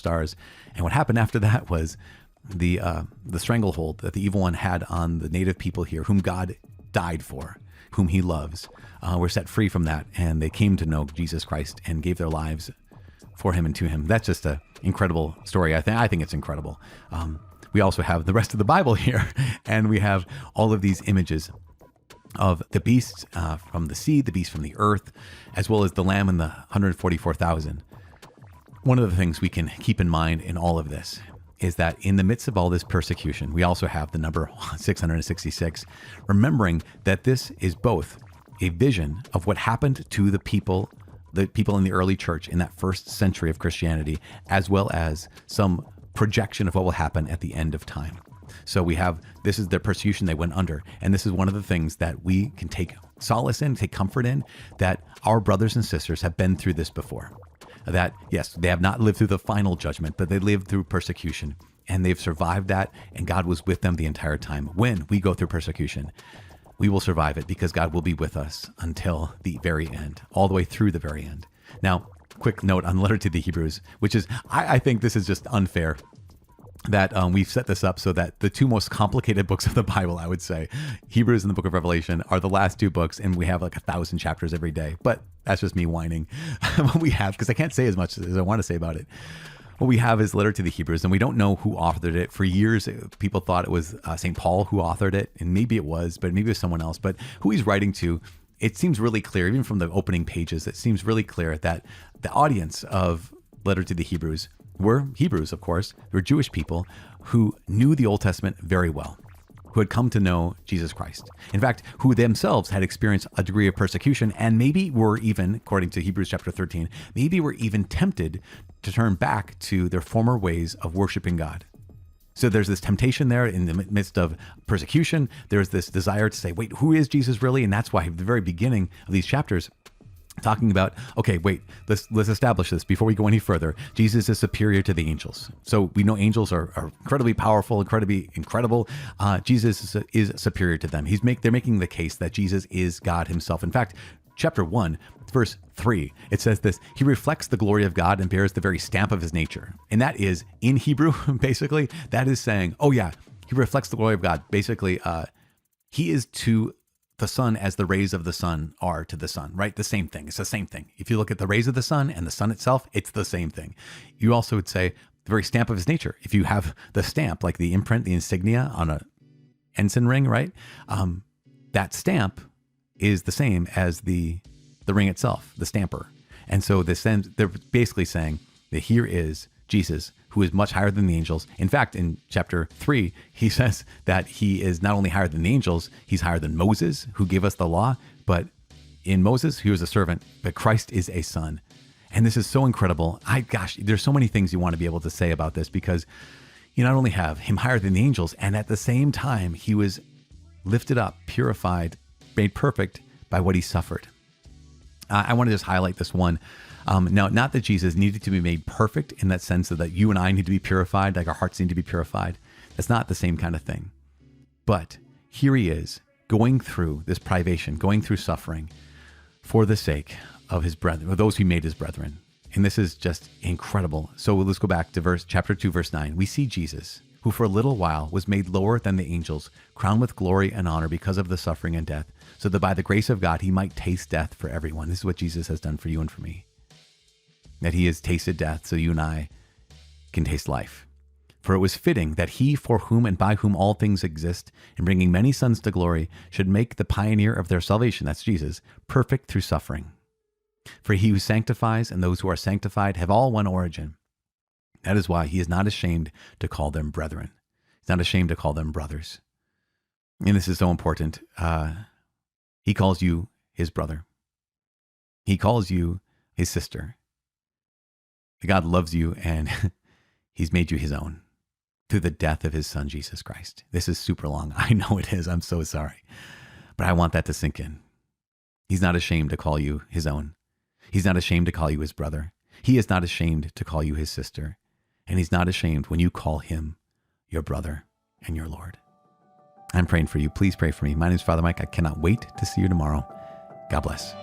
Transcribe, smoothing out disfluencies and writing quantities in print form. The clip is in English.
stars. And what happened after that was the stranglehold that the evil one had on the native people here, whom God died for, whom he loves, were set free from that. And they came to know Jesus Christ and gave their lives for him and to him. That's just an incredible story. I think it's incredible. We also have the rest of the Bible here, and we have all of these images of the beast from the sea, the beast from the earth, as well as the lamb and the 144,000. One of the things we can keep in mind in all of this is that in the midst of all this persecution, we also have the number 666, remembering that this is both a vision of what happened to the people in the early church in that first century of Christianity, as well as some projection of what will happen at the end of time. So we have, this is the persecution they went under. And this is one of the things that we can take solace in, take comfort in, that our brothers and sisters have been through this before. That, yes, they have not lived through the final judgment, but they lived through persecution and they've survived that. And God was with them the entire time. When we go through persecution, we will survive it because God will be with us until the very end, all the way through the very end. Now, quick note on the letter to the Hebrews, which is, I think this is just unfair that we've set this up so that the two most complicated books of the Bible, I would say, Hebrews and the book of Revelation, are the last two books, and we have like 1,000 chapters every day. But that's just me whining. What we have, because I can't say as much as I want to say about it. What we have is letter to the Hebrews, and we don't know who authored it. For years, people thought it was St. Paul who authored it, and maybe it was, but maybe it was someone else. But who he's writing to, it seems really clear, even from the opening pages, it seems really clear that the audience of letter to the Hebrews were Hebrews, of course. They were Jewish people who knew the Old Testament very well, who had come to know Jesus Christ. In fact, who themselves had experienced a degree of persecution and maybe were even, according to Hebrews chapter 13, maybe were even tempted to turn back to their former ways of worshiping God. So there's this temptation there in the midst of persecution. There's this desire to say, wait, who is Jesus really? And that's why at the very beginning of these chapters, talking about, okay, wait, let's establish this before we go any further. Jesus is superior to the angels. So we know angels are incredibly powerful, incredibly incredible. Jesus is superior to them. They're making the case that Jesus is God himself. In fact, chapter 1, verse 3, it says this: he reflects the glory of God and bears the very stamp of his nature. And that is, in Hebrew, basically, that is saying, oh yeah, he reflects the glory of God. Basically, he is to the sun as the rays of the sun are to the sun, right? The same thing. It's the same thing. If you look at the rays of the sun and the sun itself, it's the same thing. You also would say the very stamp of his nature. If you have the stamp, like the imprint, the insignia on a ensign ring, right? That stamp is the same as the ring itself, the stamper. And so they're basically saying that here is Jesus, who is much higher than the angels. In fact, in chapter 3, he says that he is not only higher than the angels, he's higher than Moses, who gave us the law. But in Moses, he was a servant, but Christ is a son. And this is so incredible. There's so many things you want to be able to say about this, because you not only have him higher than the angels, and at the same time, he was lifted up, purified, made perfect by what he suffered. I want to just highlight this one. Now, not that Jesus needed to be made perfect in that sense that you and I need to be purified, like our hearts need to be purified. That's not the same kind of thing. But here he is going through this privation, going through suffering for the sake of his brethren, or those who made his brethren. And this is just incredible. So let's go back to chapter 2, verse 9. We see Jesus, who for a little while was made lower than the angels, crowned with glory and honor because of the suffering and death, so that by the grace of God, he might taste death for everyone. This is what Jesus has done for you and for me. That he has tasted death so you and I can taste life. For it was fitting that he, for whom and by whom all things exist, in bringing many sons to glory, should make the pioneer of their salvation, that's Jesus, perfect through suffering. For he who sanctifies and those who are sanctified have all one origin. That is why he is not ashamed to call them brethren. He's not ashamed to call them brothers. And this is so important. He calls you his brother. He calls you his sister. God loves you, and he's made you his own through the death of his son, Jesus Christ. This is super long. I know it is. I'm so sorry. But I want that to sink in. He's not ashamed to call you his own. He's not ashamed to call you his brother. He is not ashamed to call you his sister. And he's not ashamed when you call him your brother and your Lord. I'm praying for you. Please pray for me. My name is Father Mike. I cannot wait to see you tomorrow. God bless.